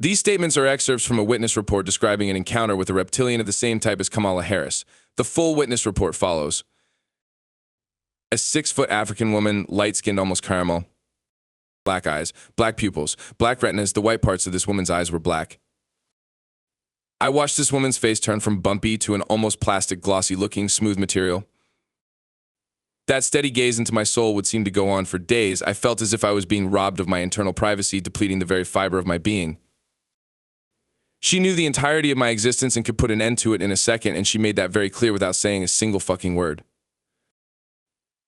These statements are excerpts from a witness report describing an encounter with a reptilian of the same type as Kamala Harris. The full witness report follows. A 6-foot African woman, light-skinned, almost caramel. Black eyes, black pupils, black retinas. The white parts of this woman's eyes were black. I watched this woman's face turn from bumpy to an almost plastic, glossy-looking, smooth material. That steady gaze into my soul would seem to go on for days. I felt as if I was being robbed of my internal privacy, depleting the very fiber of my being. She knew the entirety of my existence and could put an end to it in a second, and she made that very clear without saying a single fucking word.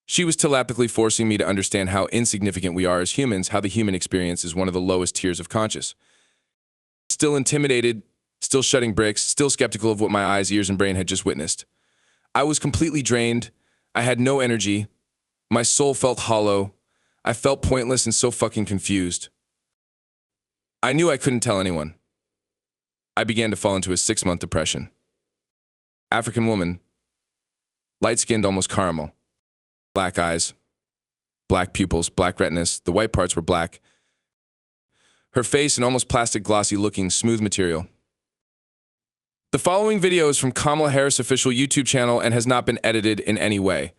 She was telepathically forcing me to understand how insignificant we are as humans, how the human experience is one of the lowest tiers of conscious. Still intimidated, still shutting bricks, still skeptical of what my eyes, ears, and brain had just witnessed. I was completely drained. I had no energy. My soul felt hollow. I felt pointless and so fucking confused. I knew I couldn't tell anyone. I began to fall into a 6-month depression. African woman, light-skinned, almost caramel. Black eyes, black pupils, black retinas. The white parts were black. Her face, an almost plastic, glossy-looking, smooth material. The following video is from Kamala Harris' official YouTube channel and has not been edited in any way.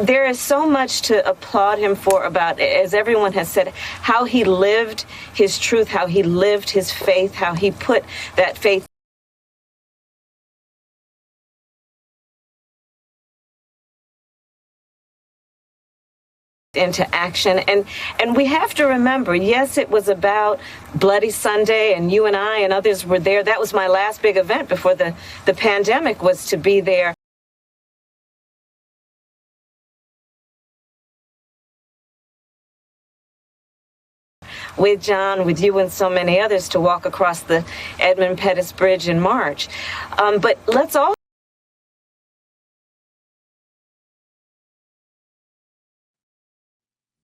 There is so much to applaud him for about, as everyone has said, how he lived his truth, how he lived his faith, how he put that faith into action. And we have to remember, yes, it was about Bloody Sunday, and you and I and others were there. That was my last big event before the pandemic, was to be there. With John, with you and so many others, to walk across the Edmund Pettus Bridge in March. But let's all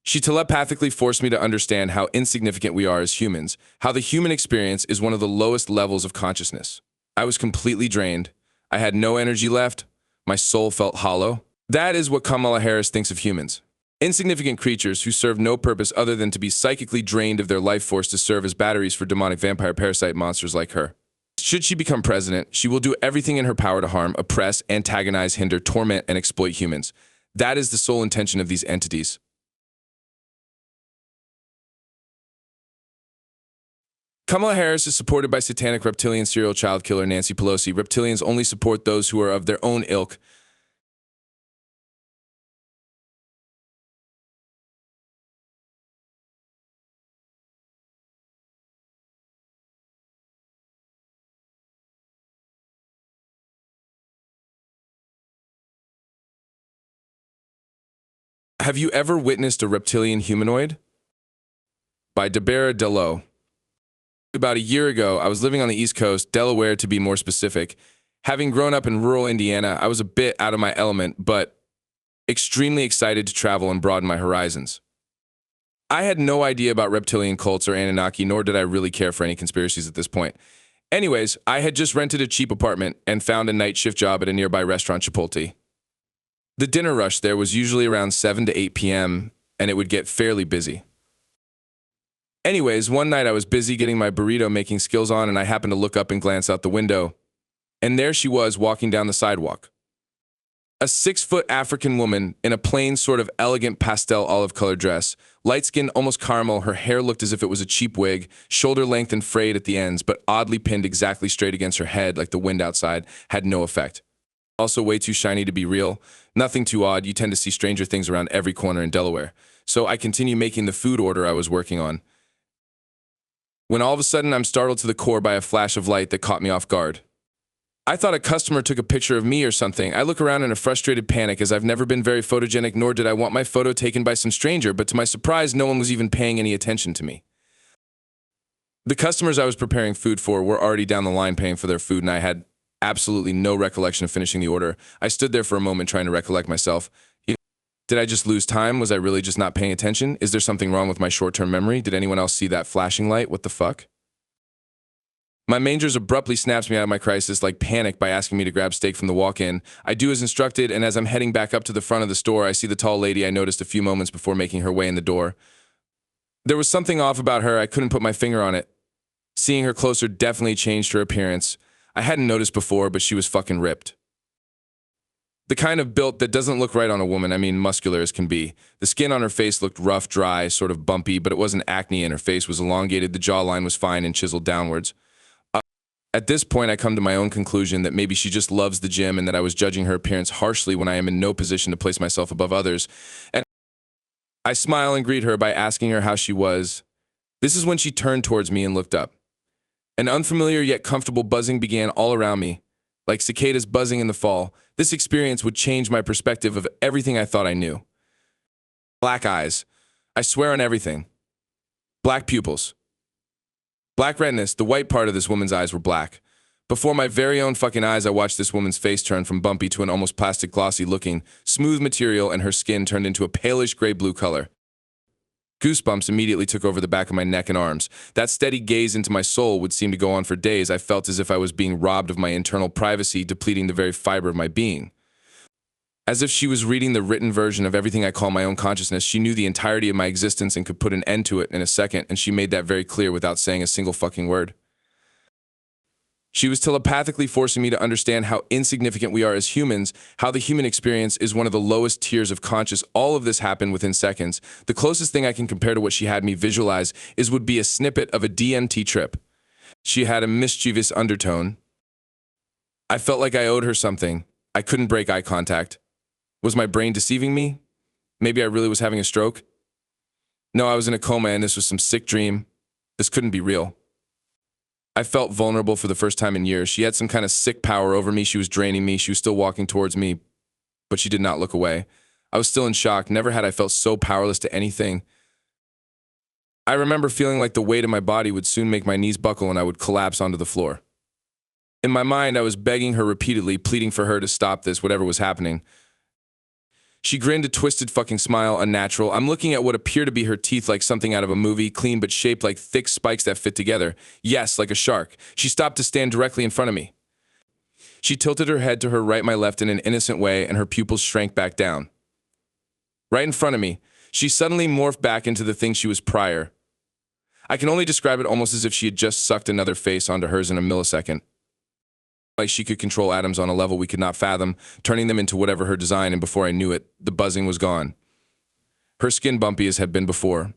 She telepathically forced me to understand how insignificant we are as humans, how the human experience is one of the lowest levels of consciousness. I was completely drained. I had no energy left. My soul felt hollow. That is what Kamala Harris thinks of humans. Insignificant creatures who serve no purpose other than to be psychically drained of their life force to serve as batteries for demonic vampire parasite monsters like her. Should she become president, she will do everything in her power to harm, oppress, antagonize, hinder, torment, and exploit humans. That is the sole intention of these entities. Kamala Harris is supported by satanic reptilian serial child killer Nancy Pelosi. Reptilians only support those who are of their own ilk. Have you ever witnessed a reptilian humanoid? By Deborah Dello. About a year ago, I was living on the East Coast, Delaware to be more specific. Having grown up in rural Indiana, I was a bit out of my element, but extremely excited to travel and broaden my horizons. I had no idea about reptilian cults or Anunnaki, nor did I really care for any conspiracies at this point. Anyways, I had just rented a cheap apartment and found a night shift job at a nearby restaurant, Chipotle. The dinner rush there was usually around 7 to 8 p.m., and it would get fairly busy. Anyways, one night I was busy getting my burrito making skills on, and I happened to look up and glance out the window, and there she was walking down the sidewalk. A 6-foot African woman in a plain, sort of elegant pastel olive-colored dress, light-skinned, almost caramel. Her hair looked as if it was a cheap wig, shoulder-length and frayed at the ends, but oddly pinned exactly straight against her head like the wind outside had no effect. Also way too shiny to be real. Nothing too odd. You tend to see stranger things around every corner in Delaware. So I continue making the food order I was working on, when all of a sudden I'm startled to the core by a flash of light that caught me off guard. I thought a customer took a picture of me or something. I look around in a frustrated panic, as I've never been very photogenic, nor did I want my photo taken by some stranger, but to my surprise, no one was even paying any attention to me. The customers I was preparing food for were already down the line paying for their food, and I had absolutely no recollection of finishing the order. I stood there for a moment trying to recollect myself. Did I just lose time? Was I really just not paying attention? Is there something wrong with my short-term memory? Did anyone else see that flashing light? What the fuck? My mangers abruptly snaps me out of my crisis like panic by asking me to grab steak from the walk-in. I do as instructed, and as I'm heading back up to the front of the store, I see the tall lady I noticed a few moments before making her way in the door. There was something off about her, I couldn't put my finger on it. Seeing her closer definitely changed her appearance. I hadn't noticed before, but she was fucking ripped. The kind of built that doesn't look right on a woman, I mean muscular as can be. The skin on her face looked rough, dry, sort of bumpy, but it wasn't acne and her face was elongated, the jawline was fine and chiseled downwards. At this point, I come to my own conclusion that maybe she just loves the gym and that I was judging her appearance harshly when I am in no position to place myself above others. And I smile and greet her by asking her how she was. This is when she turned towards me and looked up. An unfamiliar yet comfortable buzzing began all around me, like cicadas buzzing in the fall. This experience would change my perspective of everything I thought I knew. Black eyes. I swear on everything. Black pupils. Black redness, the white part of this woman's eyes were black. Before my very own fucking eyes, I watched this woman's face turn from bumpy to an almost plastic glossy looking, smooth material, and her skin turned into a palish gray-blue color. Goosebumps immediately took over the back of my neck and arms. That steady gaze into my soul would seem to go on for days. I felt as if I was being robbed of my internal privacy, depleting the very fiber of my being. As if she was reading the written version of everything I call my own consciousness, she knew the entirety of my existence and could put an end to it in a second, and she made that very clear without saying a single fucking word. She was telepathically forcing me to understand how insignificant we are as humans, how the human experience is one of the lowest tiers of conscious. All of this happened within seconds. The closest thing I can compare to what she had me visualize would be a snippet of a DMT trip. She had a mischievous undertone. I felt like I owed her something. I couldn't break eye contact. Was my brain deceiving me? Maybe I really was having a stroke? No, I was in a coma and this was some sick dream. This couldn't be real. I felt vulnerable for the first time in years. She had some kind of sick power over me. She was draining me. She was still walking towards me, but she did not look away. I was still in shock. Never had I felt so powerless to anything. I remember feeling like the weight of my body would soon make my knees buckle and I would collapse onto the floor. In my mind, I was begging her repeatedly, pleading for her to stop this, whatever was happening. She grinned a twisted fucking smile, unnatural. I'm looking at what appear to be her teeth like something out of a movie, clean but shaped like thick spikes that fit together. Yes, like a shark. She stopped to stand directly in front of me. She tilted her head to her right, my left in an innocent way, and her pupils shrank back down. Right in front of me, she suddenly morphed back into the thing she was prior. I can only describe it almost as if she had just sucked another face onto hers in a millisecond. Like she could control atoms on a level we could not fathom, turning them into whatever her design, and before I knew it, the buzzing was gone. Her skin bumpy as had been before.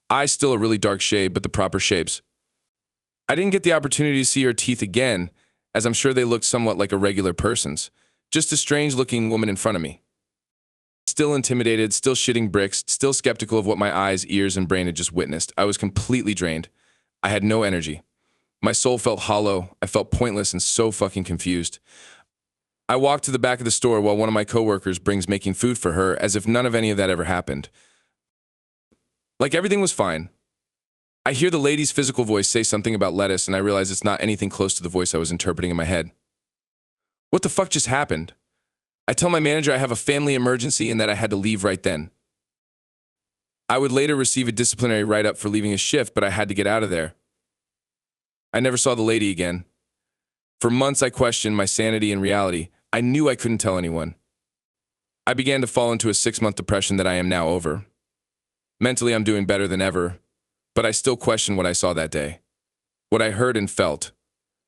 Eyes still a really dark shade, but the proper shapes. I didn't get the opportunity to see her teeth again, as I'm sure they looked somewhat like a regular person's. Just a strange-looking woman in front of me. Still intimidated, still shitting bricks, still skeptical of what my eyes, ears, and brain had just witnessed. I was completely drained. I had no energy. My soul felt hollow. I felt pointless and so fucking confused. I walked to the back of the store while one of my coworkers brings making food for her, as if none of any of that ever happened. Like everything was fine. I hear the lady's physical voice say something about lettuce, and I realize it's not anything close to the voice I was interpreting in my head. What the fuck just happened? I tell my manager I have a family emergency and that I had to leave right then. I would later receive a disciplinary write-up for leaving a shift, but I had to get out of there. I never saw the lady again. For months I questioned my sanity and reality. I knew I couldn't tell anyone. I began to fall into a 6-month depression that I am now over. Mentally I'm doing better than ever, but I still question what I saw that day. What I heard and felt.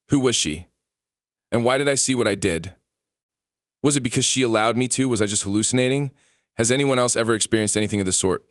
Who was she? And why did I see what I did? Was it because she allowed me to? Was I just hallucinating? Has anyone else ever experienced anything of the sort?